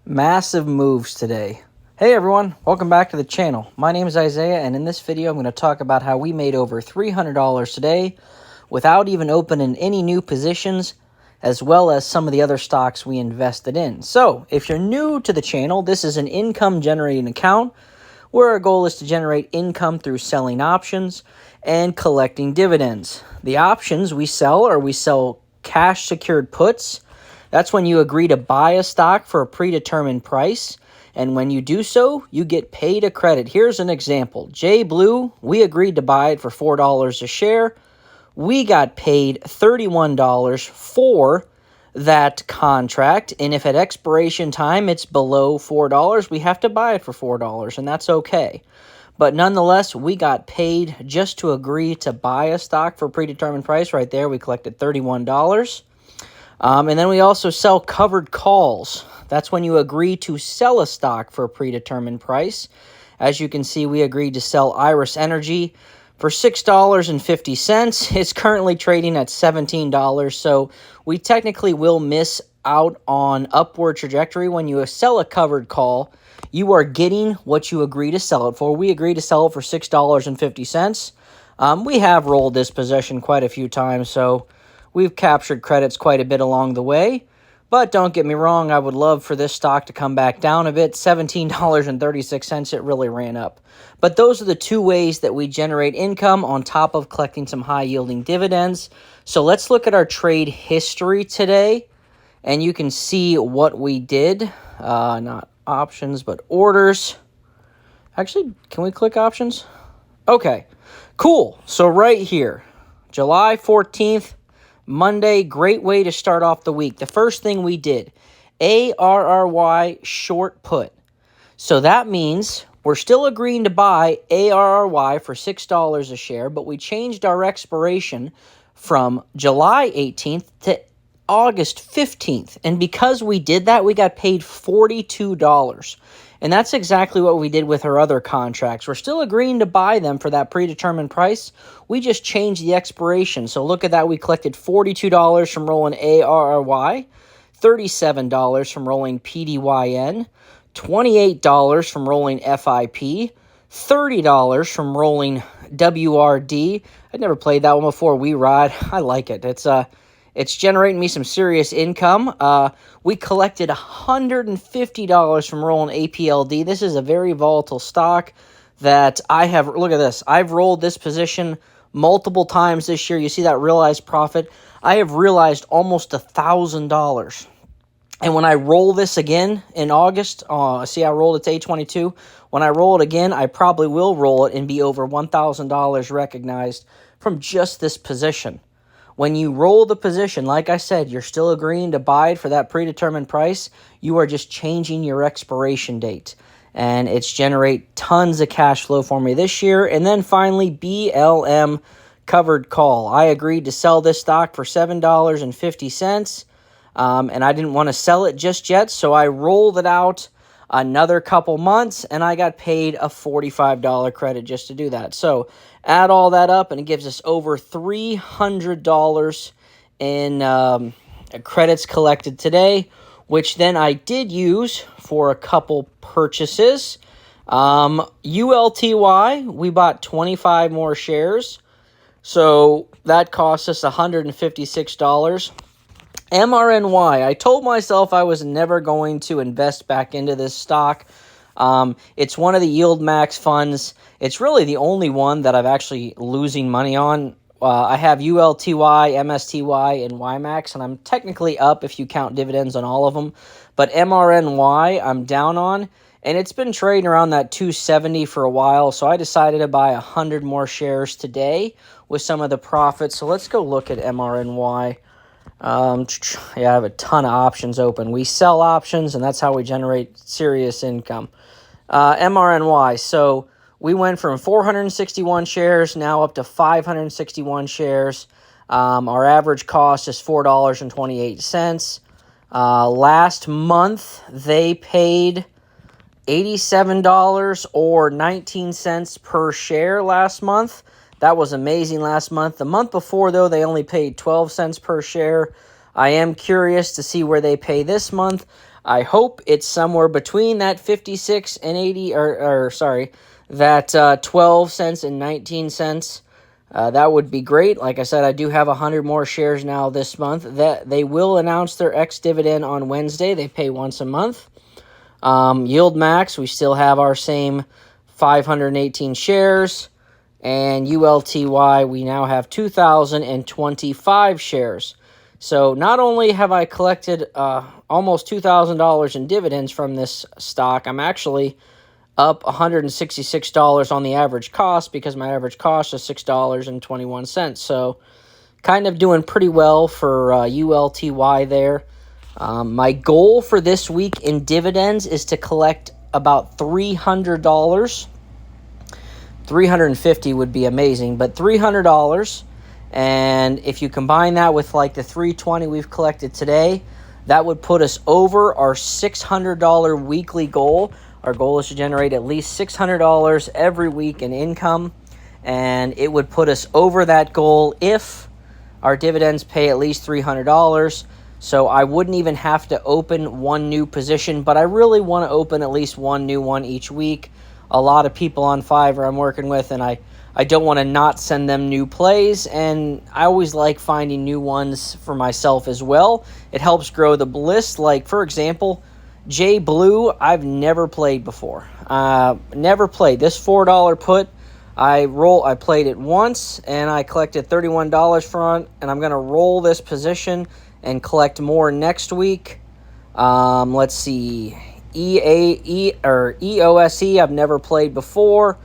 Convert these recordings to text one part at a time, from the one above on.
Massive moves today. Hey everyone, welcome back to the channel. My name is Isaiah, and in this video I'm going to talk about how we made over $300 today without even opening any new positions, as well as some of the other stocks we invested in. So, if you're new to the channel, this is an income generating account where our goal is to generate income through selling options and collecting dividends. The options we sell cash secured puts. That's when you agree to buy a stock for a predetermined price, and when you do so, you get paid a credit. Here's an example. JBlue, we agreed to buy it for $4 a share. We got paid $31 for that contract, and if at expiration time it's below $4, we have to buy it for $4, and that's okay. But nonetheless, we got paid just to agree to buy a stock for a predetermined price. Right there, we collected $31. And then we also sell covered calls. That's when you agree to sell a stock for a predetermined price. As you can see, we agreed to sell Iris Energy for $6.50. It's currently trading at $17, so we technically will miss out on upward trajectory. When you sell a covered call, you are getting what you agree to sell it for. We agreed to sell it for $6.50. We have rolled this position quite a few times, so we've captured credits quite a bit along the way. But don't get me wrong, I would love for this stock to come back down a bit. $17.36, it really ran up. But those are the two ways that we generate income on top of collecting some high-yielding dividends. So let's look at our trade history today, and you can see what we did. Not options, but orders. Actually, can we click options? Okay, cool. So right here, July 14th, Monday, great way to start off the week. The first thing we did, ARRY short put. So that means we're still agreeing to buy ARRY for $6 a share, but we changed our expiration from July 18th to August 15th. And because we did that, we got paid $42. And that's exactly what we did with our other contracts. We're still agreeing to buy them for that predetermined price. We just changed the expiration. So look at that. We collected $42 from rolling ARRY, $37 from rolling PDYN, $28 from rolling FIP, $30 from rolling WRD. I'd never played that one before. We Ride. I like it. It's generating me some serious income. We collected $150 from rolling APLD. This is a very volatile stock that I have. Look at this. I've rolled this position multiple times this year. You see that realized profit? I have realized almost $1,000. And when I roll this again in August, see I rolled it to A22. When I roll it again, I probably will roll it and be over $1,000 recognized from just this position. When you roll the position, like I said, you're still agreeing to buy it for that predetermined price. You are just changing your expiration date. And it's generate tons of cash flow for me this year. And then finally, BLM covered call. I agreed to sell this stock for $7.50. And I didn't want to sell it just yet, so I rolled it out another couple months, and I got paid a $45 credit just to do that. So add all that up, and it gives us over $300 in credits collected today, which then I did use for a couple purchases. ULTY, we bought 25 more shares, so that cost us $156. MRNY, I told myself I was never going to invest back into this stock. It's one of the Yield Max funds. It's really the only one that I've actually losing money on. I have ULTY, MSTY, and YMAX, and I'm technically up if you count dividends on all of them. But MRNY, I'm down on, and it's been trading around that 270 for a while, so I decided to buy 100 more shares today with some of the profits. So let's go look at MRNY. I have a ton of options open. We sell options, and that's how we generate serious income. MRNY, so we went from 461 shares now up to 561 shares. Our average cost is $4.28. Last month, they paid $87 or 19 cents per share last month. That was amazing last month. The month before, though, they only paid 12 cents per share. I am curious to see where they pay this month. I hope it's somewhere between that 56 and 80, that 12 cents and 19 cents. That would be great. Like I said, I do have 100 more shares now this month. That they will announce their ex-dividend on Wednesday. They pay once a month. Yield Max, we still have our same 518 shares. And ULTY, we now have 2,025 shares. So not only have I collected almost $2,000 in dividends from this stock, I'm actually up $166 on the average cost, because my average cost is $6.21. So kind of doing pretty well for ULTY there. My goal for this week in dividends is to collect about $300. $350 would be amazing, but $300. And if you combine that with like the $320 we've collected today, that would put us over our $600 weekly goal. Our goal is to generate at least $600 every week in income, and it would put us over that goal if our dividends pay at least $300. So I wouldn't even have to open one new position, but I really want to open at least one new one each week. A lot of people on Fiverr I'm working with, and I don't want to not send them new plays, and I always like finding new ones for myself as well. It helps grow the list. Like, for example, J Blue, I've never played before. Never played. This $4 put, I played it once, and I collected $31 for it, and I'm going to roll this position and collect more next week. Let's see. EOSE, I've never played before.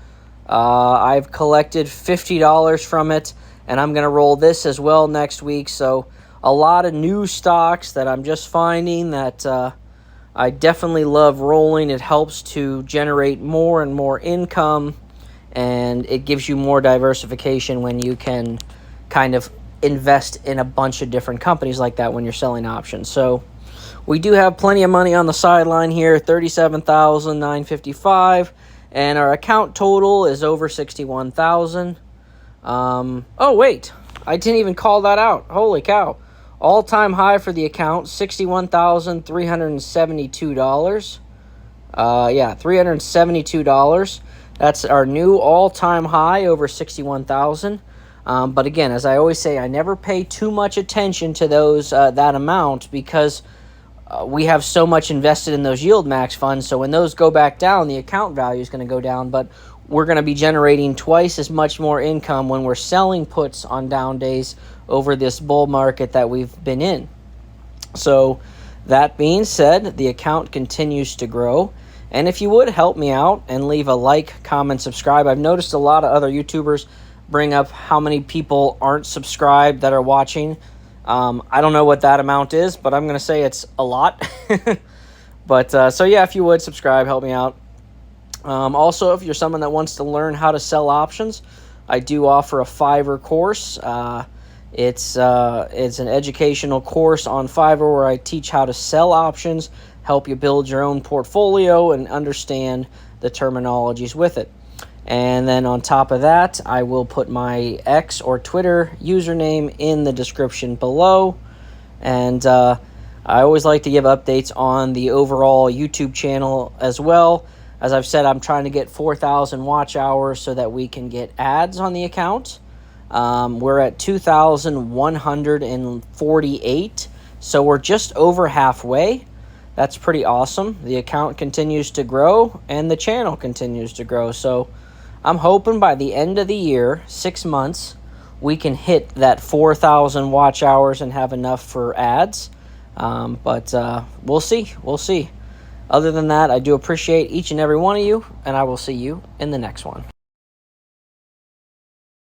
I've collected $50 from it, and I'm going to roll this as well next week. So a lot of new stocks that I'm just finding that I definitely love rolling. It helps to generate more and more income, and it gives you more diversification when you can kind of invest in a bunch of different companies like that when you're selling options. So we do have plenty of money on the sideline here, $37,955, and our account total is over $61,000. Oh, wait, I didn't even call that out. Holy cow. All-time high for the account, $61,372. $372. That's our new all-time high, over $61,000. But again, as I always say, I never pay too much attention to those that amount, because we have so much invested in those Yield Max funds. So when those go back down, the account value is going to go down. But we're going to be generating twice as much more income when we're selling puts on down days over this bull market that we've been in. So that being said, the account continues to grow. And if you would help me out and leave a like, comment, subscribe. I've noticed a lot of other YouTubers bring up how many people aren't subscribed that are watching. I don't know what that amount is, but I'm going to say it's a lot. But so yeah, if you would subscribe, help me out. Also, if you're someone that wants to learn how to sell options, I do offer a Fiverr course. It's an educational course on Fiverr where I teach how to sell options, help you build your own portfolio, and understand the terminologies with it. And then on top of that, I will put my X or Twitter username in the description below. And I always like to give updates on the overall YouTube channel as well. As I've said, I'm trying to get 4,000 watch hours so that we can get ads on the account. We're at 2,148, so we're just over halfway. That's pretty awesome. The account continues to grow, and the channel continues to grow. So I'm hoping by the end of the year, 6 months, we can hit that 4,000 watch hours and have enough for ads. But we'll see. We'll see. Other than that, I do appreciate each and every one of you, and I will see you in the next one.